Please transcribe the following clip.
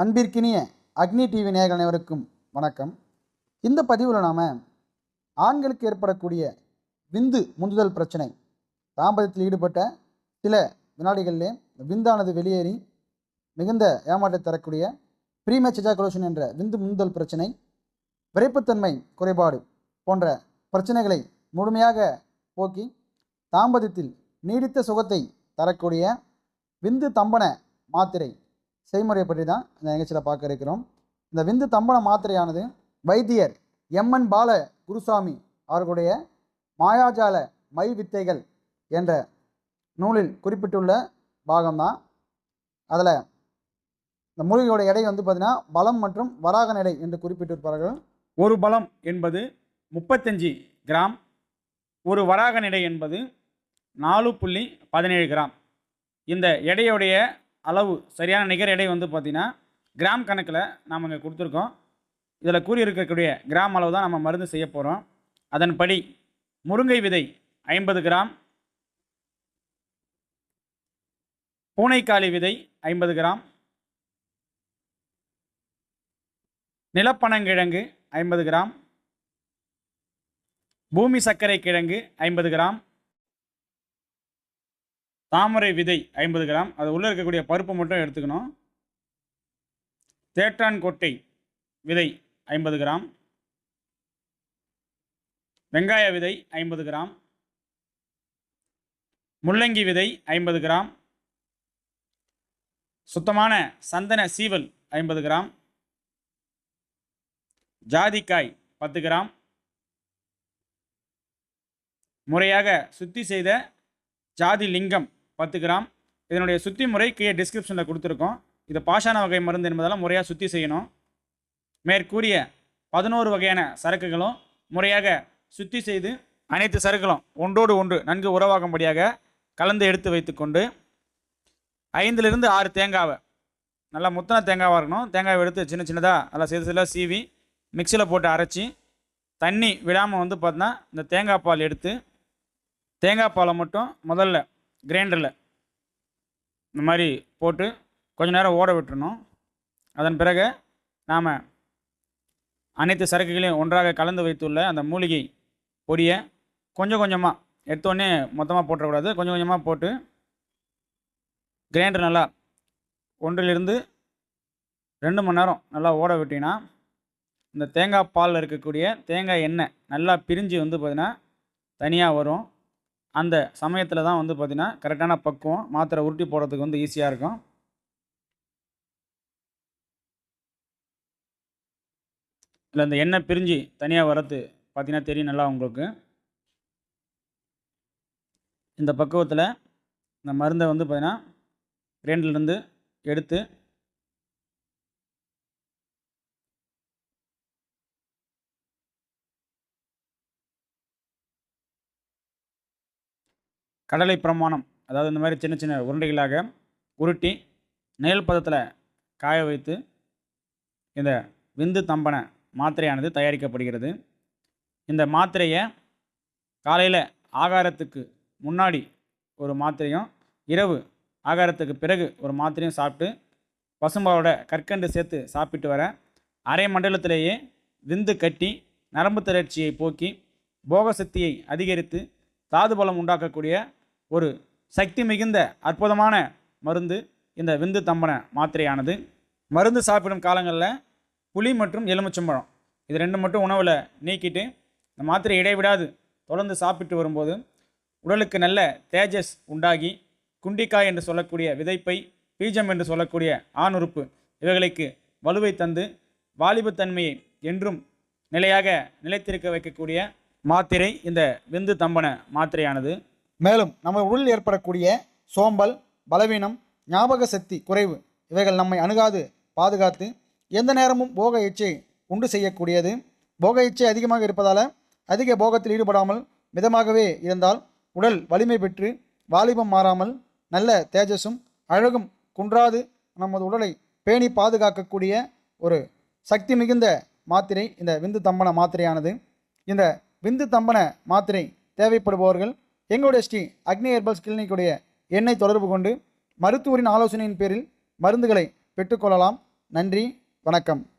அன்பிற்கினிய அக்னி டிவி நேயர்கள் அனைவருக்கும் வணக்கம். இந்த பதிவில் நாம் ஆண்களுக்கு ஏற்படக்கூடிய விந்து முந்துதல் பிரச்சனை, தாம்பத்தியத்தில் ஈடுபட்ட சில வினாடிகளிலே விந்தானது வெளியேறி மிகுந்த ஏமாற்றத்தை தரக்கூடிய ப்ரீமேச்சர் எஜாகுலேஷன் என்ற விந்து முந்துதல் பிரச்சனை, விரைப்புத்தன்மை குறைபாடு போன்ற பிரச்சனைகளை முழுமையாக போக்கி தாம்பத்தியத்தில் நீடித்த சுகத்தை தரக்கூடிய விந்து தம்பன மாத்திரை செய்முறை பற்றி தான் இந்த நிகழ்ச்சியில் பார்க்க இருக்கிறோம். இந்த விந்து தம்பன மாத்திரையானது வைத்தியர் எம்என் பால குருசாமி அவர்களுடைய மாயாஜால மை வித்தைகள் என்ற நூலில் குறிப்பிட்டுள்ள பாகம்தான். அதில் இந்த மூலிகையோட எடை பார்த்திங்கன்னா பலம் மற்றும் வராக எடை என்று குறிப்பிட்டிருப்பார்கள். ஒரு பலம் என்பது 35 கிராம், ஒரு வராக எடை என்பது 4.17 கிராம். இந்த எடையுடைய அளவு சரியான நிகர் எடை பார்த்திங்கன்னா கிராம் கணக்கில் நாம் இங்கே கொடுத்துருக்கோம். இதில் கூறியிருக்கக்கூடிய கிராம் அளவு தான் நம்ம மருந்து செய்ய போகிறோம். அதன்படி முருங்கை விதை 50 கிராம், பூனைக்காளி விதை 50 கிராம், நிலப்பனங்கிழங்கு 50 கிராம், பூமி சர்க்கரை கிழங்கு 50 கிராம், தாமரை விதை 50 கிராம், அது உள்ளே இருக்கக்கூடிய பருப்பு மட்டும் எடுத்துக்கணும். தேற்றான் கொட்டை விதை 50 கிராம், வெங்காய விதை 50 கிராம், முள்ளங்கி விதை 50 கிராம், சுத்தமான சந்தன சீவல் 50 கிராம், ஜாதிக்காய் 10 கிராம், முறையாக சுத்தி செய்த ஜாதி லிங்கம் 10 கிராம். இதனுடைய சுத்தி முறை கீழே டிஸ்கிரிப்ஷனில் கொடுத்துருக்கோம். இது பாஷான வகை மருந்து என்பதால் முறையாக சுத்தி செய்யணும். மேற்கூறிய 11 வகையான சரக்குகளும் முறையாக சுத்தி செய்து அனைத்து சரக்குகளும் ஒன்றோடு ஒன்று நன்கு உறவாகும்படியாக கலந்து எடுத்து வைத்துக்கொண்டு 5லிருந்து 6 தேங்காவை, நல்லா முத்தன தேங்காவாக இருக்கணும். தேங்காவை எடுத்து சின்ன சின்னதாக நல்லா சிறுசிலாக சீவி மிக்சியில் போட்டு அரைச்சி தண்ணி விடாமல் பார்த்தீங்கன்னா இந்த தேங்காய் பால் எடுத்து தேங்காய் பாலை மட்டும் முதல்ல கிரைண்டரில் இந்த மாதிரி போட்டு கொஞ்சம் நேரம் ஓட விட்டுறணும். அதன் பிறகு நாம் அனைத்து சரக்குகளையும் ஒன்றாக கலந்து வைத்துள்ள அந்த மூலிகை பொடியை கொஞ்சம் கொஞ்சமாக எடுத்தோடனே மொத்தமாக போட்டுறக்கூடாது. கொஞ்சம் கொஞ்சமாக போட்டு கிரைண்டர் நல்லா 1லிருந்து 2 மணி நேரம் நல்லா ஓட விட்டிங்கன்னா இந்த தேங்காய் பாலில் இருக்கக்கூடிய தேங்காய் எண்ணெய் நல்லா பிரிஞ்சு பார்த்திங்கன்னா தனியாக வரும். அந்த சமயத்தில் தான் பார்த்திங்கன்னா கரெக்டான பக்குவம், மாத்திரை உருட்டி போடுறதுக்கு ஈஸியாக இருக்கும். இல்லை இந்த எண்ணெய் பிரிஞ்சு தனியாக வரது பார்த்திங்கன்னா தெரியும் நல்லா உங்களுக்கு. இந்த பக்குவத்தில் இந்த மருந்தை பார்த்திங்கன்னா கிரைண்டர்லேருந்து எடுத்து கடலை பிரமாணம், அதாவது இந்த மாதிரி சின்ன சின்ன உருண்டைகளாக உருட்டி நெல் பதத்தில் காய வைத்து இந்த விந்து தம்பன மாத்திரையானது தயாரிக்கப்படுகிறது. இந்த மாத்திரையை காலையில் ஆகாரத்துக்கு முன்னாடி ஒரு மாத்திரையும், இரவு ஆகாரத்துக்கு பிறகு ஒரு மாத்திரையும் சாப்பிட்டு பசும்பாவோட கற்கண்டு சேர்த்து சாப்பிட்டு வர அரை மண்டலத்திலேயே விந்து கட்டி நரம்பு தளர்ச்சியை போக்கி போக சக்தியை அதிகரித்து தாது பலம் உண்டாக்கக்கூடிய ஒரு சக்தி மிகுந்த அற்புதமான மருந்து இந்த விந்து தம்பன மாத்திரையானது. மருந்து சாப்பிடும் காலங்களில் புளி மற்றும் எலுமிச்சம்பழம் இது 2 மட்டும் உணவில் நீக்கிட்டு இந்த மாத்திரை இடைவிடாது தொடர்ந்து சாப்பிட்டு வரும்போது உடலுக்கு நல்ல தேஜஸ் உண்டாகி குண்டிக்காய் என்று சொல்லக்கூடிய விதைப்பை, பீஜம் என்று சொல்லக்கூடிய ஆண் உறுப்பு இவைகளுக்கு வலுவை தந்து வாலிபத்தன்மையை என்றும் நிலையாக நிலைத்திருக்க வைக்கக்கூடிய மாத்திரை இந்த விந்து தம்பன மாத்திரையானது. மேலும் நம்ம உடலில் ஏற்படக்கூடிய சோம்பல், பலவீனம், ஞாபக சக்தி குறைவு இவைகள் நம்மை அணுகாது பாதுகாத்து எந்த நேரமும் போக இச்சை உண்டு செய்யக்கூடியது. போக இச்சை அதிகமாக இருப்பதால் அதிக போகத்தில் ஈடுபடாமல் மிதமாகவே இருந்தால் உடல் வலிமை பெற்று வாலிபம் மாறாமல் நல்ல தேஜஸும் அழகும் குன்றாது நமது உடலை பேணி பாதுகாக்கக்கூடிய ஒரு சக்தி மிகுந்த மாத்திரை இந்த விந்து தம்பன மாத்திரையானது. இந்த விந்து தம்பன மாத்திரை தேவைப்படுபவர்கள் எங்களுடைய ஸ்ரீ அக்னி ஹெர்பல்ஸ் கிளினிக்குடைய எண்ணை தொடர்பு கொண்டு மருத்துவரின் ஆலோசனையின் பேரில் மருந்துகளை பெற்றுக்கொள்ளலாம். நன்றி, வணக்கம்.